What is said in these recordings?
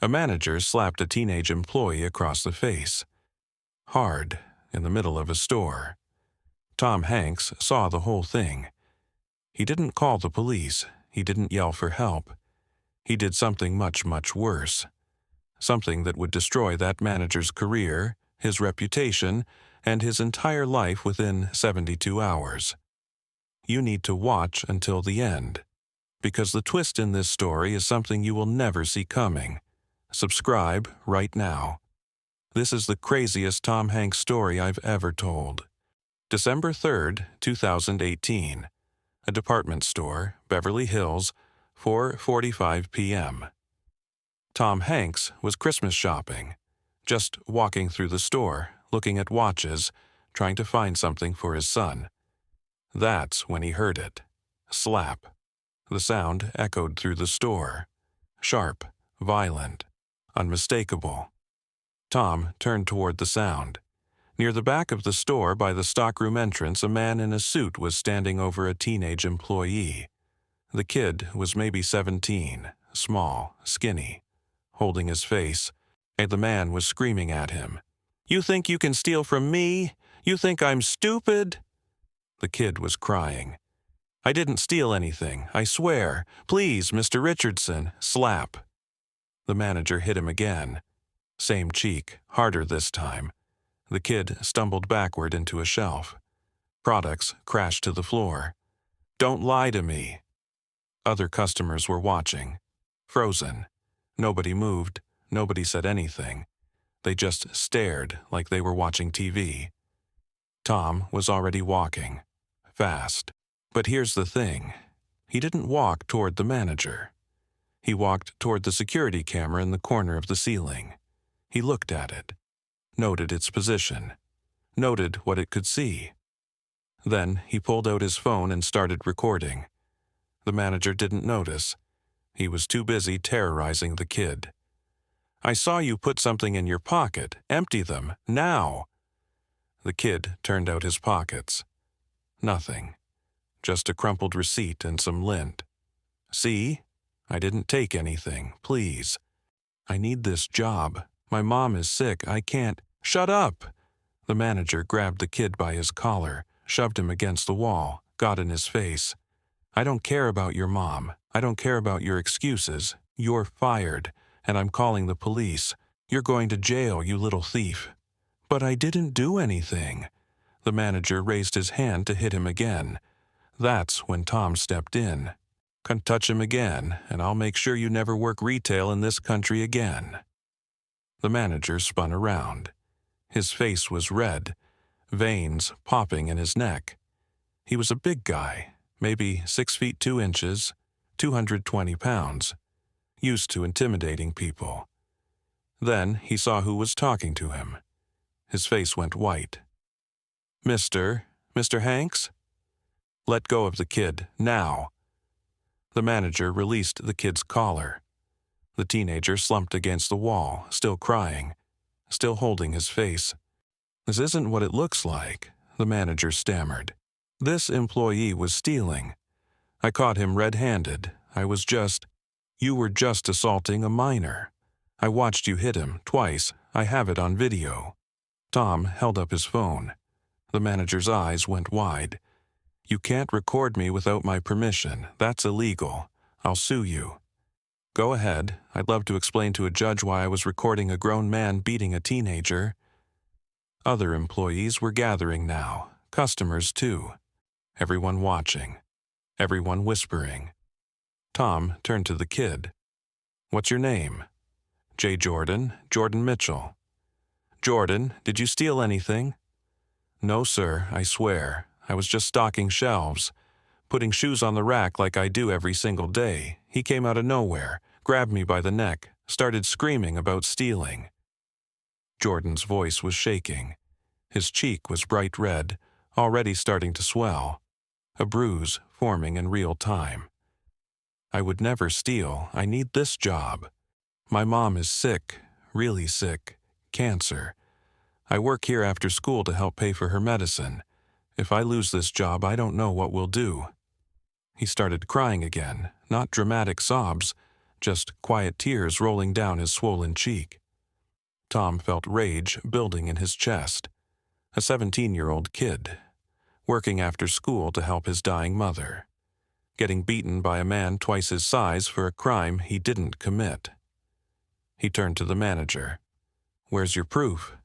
A manager slapped a teenage employee across the face. Hard, in the middle of a store. Tom Hanks saw the whole thing. He didn't call the police. He didn't yell for help. He did something much, much worse. Something that would destroy that manager's career, his reputation, and his entire life within 72 hours. You need to watch until the end, because the twist in this story is something you will never see coming. Subscribe right now. This is the craziest Tom Hanks story I've ever told. December 3rd, 2018. A department store, Beverly Hills, 4:45 p.m. Tom Hanks was Christmas shopping, just walking through the store, looking at watches, trying to find something for his son. That's when he heard it. Slap. The sound echoed through the store. Sharp, violent, unmistakable. Tom turned toward the sound. Near the back of the store by the stockroom entrance, a man in a suit was standing over a teenage employee. The kid was maybe 17, small, skinny, holding his face, and the man was screaming at him. "You think you can steal from me? You think I'm stupid?" The kid was crying. "I didn't steal anything, I swear. Please, Mr. Richardson." Slap. The manager hit him again. Same cheek, harder this time. The kid stumbled backward into a shelf. Products crashed to the floor. "Don't lie to me." Other customers were watching. Frozen. Nobody moved. Nobody said anything. They just stared like they were watching TV. Tom was already walking. Fast. But here's the thing. He didn't walk toward the manager. He walked toward the security camera in the corner of the ceiling. He looked at it. Noted its position. Noted what it could see. Then he pulled out his phone and started recording. The manager didn't notice. He was too busy terrorizing the kid. "I saw you put something in your pocket. Empty them, now." The kid turned out his pockets. Nothing. Just a crumpled receipt and some lint. "See? I didn't take anything, please. I need this job. My mom is sick, I can't—" "Shut up!" The manager grabbed the kid by his collar, shoved him against the wall, got in his face. "I don't care about your mom. I don't care about your excuses. You're fired, and I'm calling the police. You're going to jail, you little thief." "But I didn't do anything." The manager raised his hand to hit him again. That's when Tom stepped in. "Can touch him again, and I'll make sure you never work retail in this country again." The manager spun around. His face was red, veins popping in his neck. He was a big guy, maybe 6 feet 2 inches, 220 pounds, used to intimidating people. Then he saw who was talking to him. His face went white. Mr. Hanks?" "Let go of the kid, now." The manager released the kid's collar. The teenager slumped against the wall, still crying, still holding his face. "This isn't what it looks like," the manager stammered. "This employee was stealing. I caught him red-handed. You were just assaulting a minor. I watched you hit him, twice. I have it on video." Tom held up his phone. The manager's eyes went wide. "You can't record me without my permission. That's illegal. I'll sue you." "Go ahead. I'd love to explain to a judge why I was recording a grown man beating a teenager." Other employees were gathering now, customers too. Everyone watching. Everyone whispering. Tom turned to the kid. "What's your name?" "J. Jordan Mitchell." "Jordan, did you steal anything?" "No, sir, I swear. I was just stocking shelves. Putting shoes on the rack like I do every single day. He came out of nowhere, grabbed me by the neck, started screaming about stealing." Jordan's voice was shaking. His cheek was bright red, already starting to swell. A bruise forming in real time. "I would never steal. I need this job. My mom is sick, really sick, cancer. I work here after school to help pay for her medicine. If I lose this job, I don't know what we'll do." He started crying again, not dramatic sobs, just quiet tears rolling down his swollen cheek. Tom felt rage building in his chest. A 17-year-old kid, working after school to help his dying mother, getting beaten by a man twice his size for a crime he didn't commit. He turned to the manager. "Where's your proof?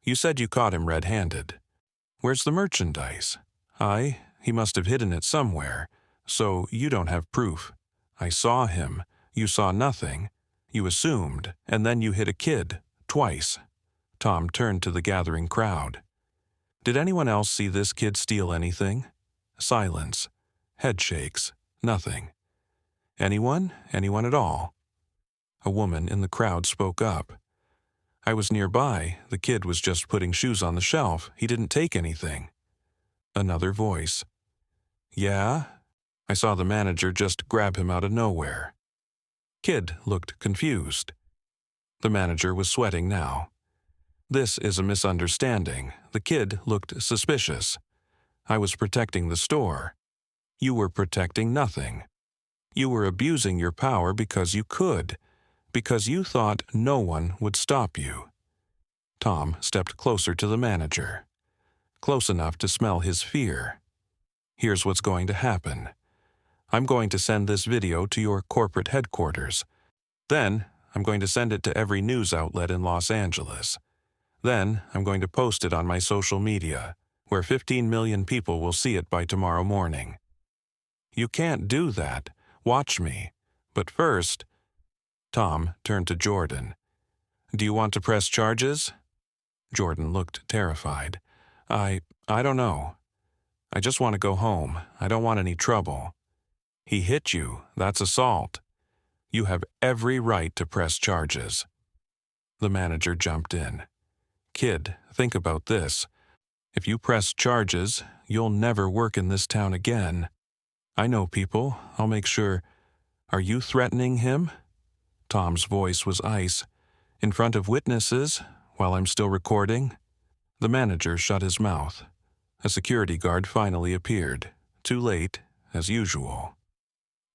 You said you caught him red-handed. Where's the merchandise? He must have hidden it somewhere, so you don't have proof. I saw him. You saw nothing. You assumed, and then you hit a kid, twice." Tom turned to the gathering crowd. "Did anyone else see this kid steal anything?" Silence. Head shakes. Nothing. "Anyone? Anyone at all?" A woman in the crowd spoke up. "I was nearby. The kid was just putting shoes on the shelf. He didn't take anything." Another voice. "Yeah? I saw the manager just grab him out of nowhere." Kid looked confused. The manager was sweating now. "This is a misunderstanding." The kid looked suspicious. "I was protecting the store." "You were protecting nothing. You were abusing your power because you could, because you thought no one would stop you." Tom stepped closer to the manager, close enough to smell his fear. "Here's what's going to happen. I'm going to send this video to your corporate headquarters. Then I'm going to send it to every news outlet in Los Angeles. Then I'm going to post it on my social media, where 15 million people will see it by tomorrow morning." "You can't do that. Watch me. But first—" Tom turned to Jordan. "Do you want to press charges?" Jordan looked terrified. I don't know. I just want to go home. I don't want any trouble." "He hit you. That's assault. You have every right to press charges." The manager jumped in. "Kid, think about this. If you press charges, you'll never work in this town again. I know people. I'll make sure. Are you threatening him?" Tom's voice was ice. "In front of witnesses, while I'm still recording?" The manager shut his mouth. A security guard finally appeared, too late, as usual.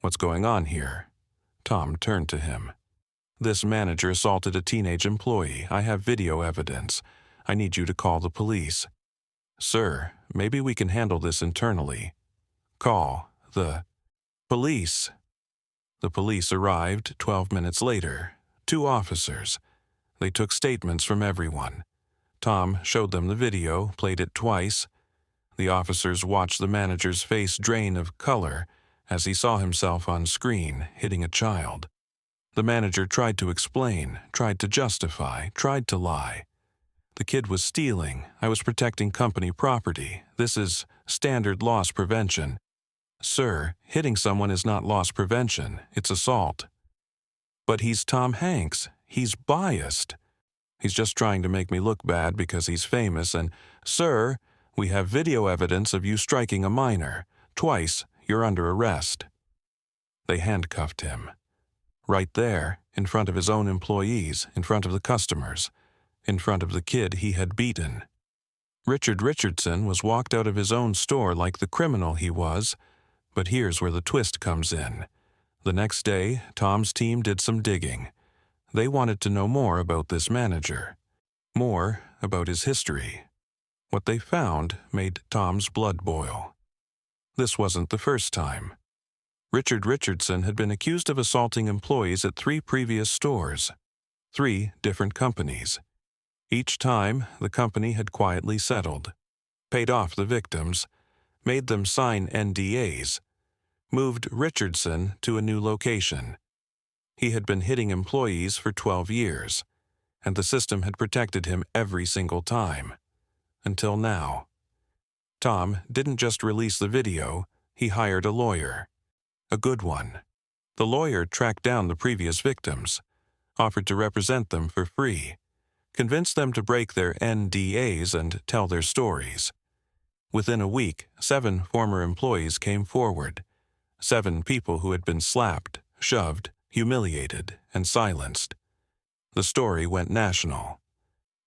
"What's going on here?" Tom turned to him. "This manager assaulted a teenage employee. I have video evidence. I need you to call the police." "Sir, maybe we can handle this internally." "Call the police." The police arrived 12 minutes later. 2 officers. They took statements from everyone. Tom showed them the video, played it twice. The officers watched the manager's face drain of color as he saw himself on screen hitting a child. The manager tried to explain, tried to justify, tried to lie. "The kid was stealing. I was protecting company property. This is standard loss prevention." "Sir, hitting someone is not loss prevention. It's assault." "But he's Tom Hanks. He's biased. He's just trying to make me look bad because he's famous and, sir, we have video evidence of you striking a minor. Twice, you're under arrest." They handcuffed him. Right there, in front of his own employees, in front of the customers, in front of the kid he had beaten. Richard Richardson was walked out of his own store like the criminal he was, but here's where the twist comes in. The next day, Tom's team did some digging. They wanted to know more about this manager, more about his history. What they found made Tom's blood boil. This wasn't the first time. Richard Richardson had been accused of assaulting employees at 3 previous stores, 3 different companies. Each time, the company had quietly settled, paid off the victims, made them sign NDAs, moved Richardson to a new location. He had been hitting employees for 12 years, and the system had protected him every single time. Until now. Tom didn't just release the video, he hired a lawyer. A good one. The lawyer tracked down the previous victims, offered to represent them for free, convinced them to break their NDAs and tell their stories. Within a week, 7 former employees came forward. 7 people who had been slapped, shoved, humiliated, and silenced. The story went national.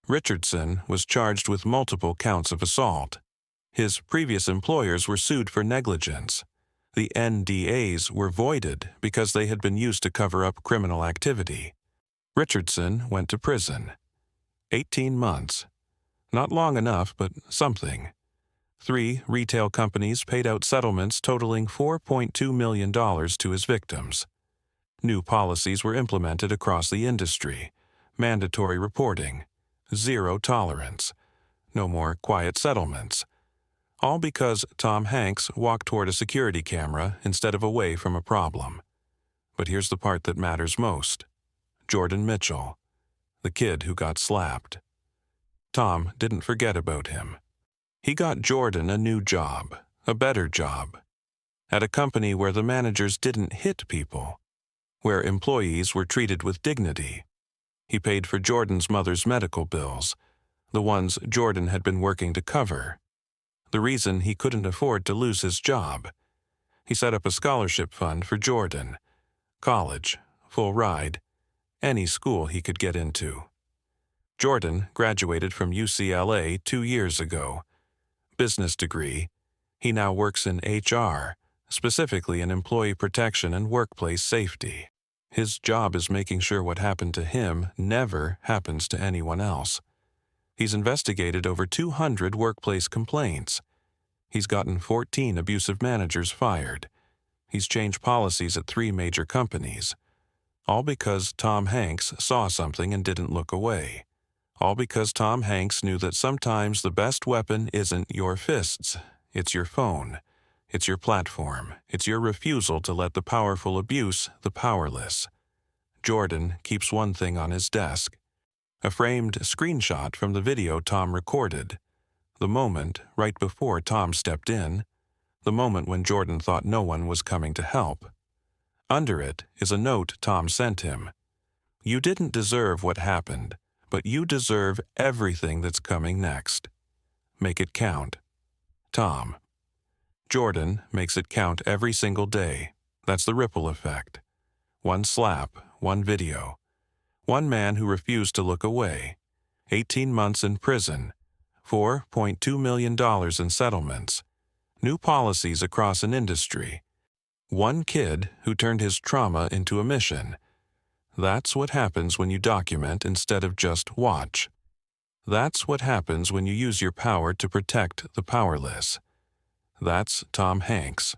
Richardson was charged with multiple counts of assault. His previous employers were sued for negligence. The NDAs were voided because they had been used to cover up criminal activity. Richardson went to prison. 18 months. Not long enough, but something. 3 retail companies paid out settlements totaling $4.2 million to his victims. New policies were implemented across the industry. Mandatory reporting. Zero tolerance. No more quiet settlements. All because Tom Hanks walked toward a security camera instead of away from a problem. But here's the part that matters most. Jordan Mitchell, the kid who got slapped. Tom didn't forget about him. He got Jordan a new job, a better job, at a company where the managers didn't hit people, where employees were treated with dignity. He paid for Jordan's mother's medical bills, the ones Jordan had been working to cover. The reason he couldn't afford to lose his job. He set up a scholarship fund for Jordan. College, full ride, any school he could get into. Jordan graduated from UCLA 2 years ago. Business degree. He now works in HR, specifically in employee protection and workplace safety. His job is making sure what happened to him never happens to anyone else. He's investigated over 200 workplace complaints. He's gotten 14 abusive managers fired. He's changed policies at 3 major companies. All because Tom Hanks saw something and didn't look away. All because Tom Hanks knew that sometimes the best weapon isn't your fists, it's your phone. It's your platform. It's your refusal to let the powerful abuse the powerless. Jordan keeps one thing on his desk. A framed screenshot from the video Tom recorded. The moment right before Tom stepped in. The moment when Jordan thought no one was coming to help. Under it is a note Tom sent him. You didn't deserve what happened, but you deserve everything that's coming next. Make it count. Tom. Jordan makes it count every single day. That's the ripple effect. One slap, one video. One man who refused to look away. 18 months in prison. $4.2 million in settlements. New policies across an industry. One kid who turned his trauma into a mission. That's what happens when you document instead of just watch. That's what happens when you use your power to protect the powerless. That's Tom Hanks.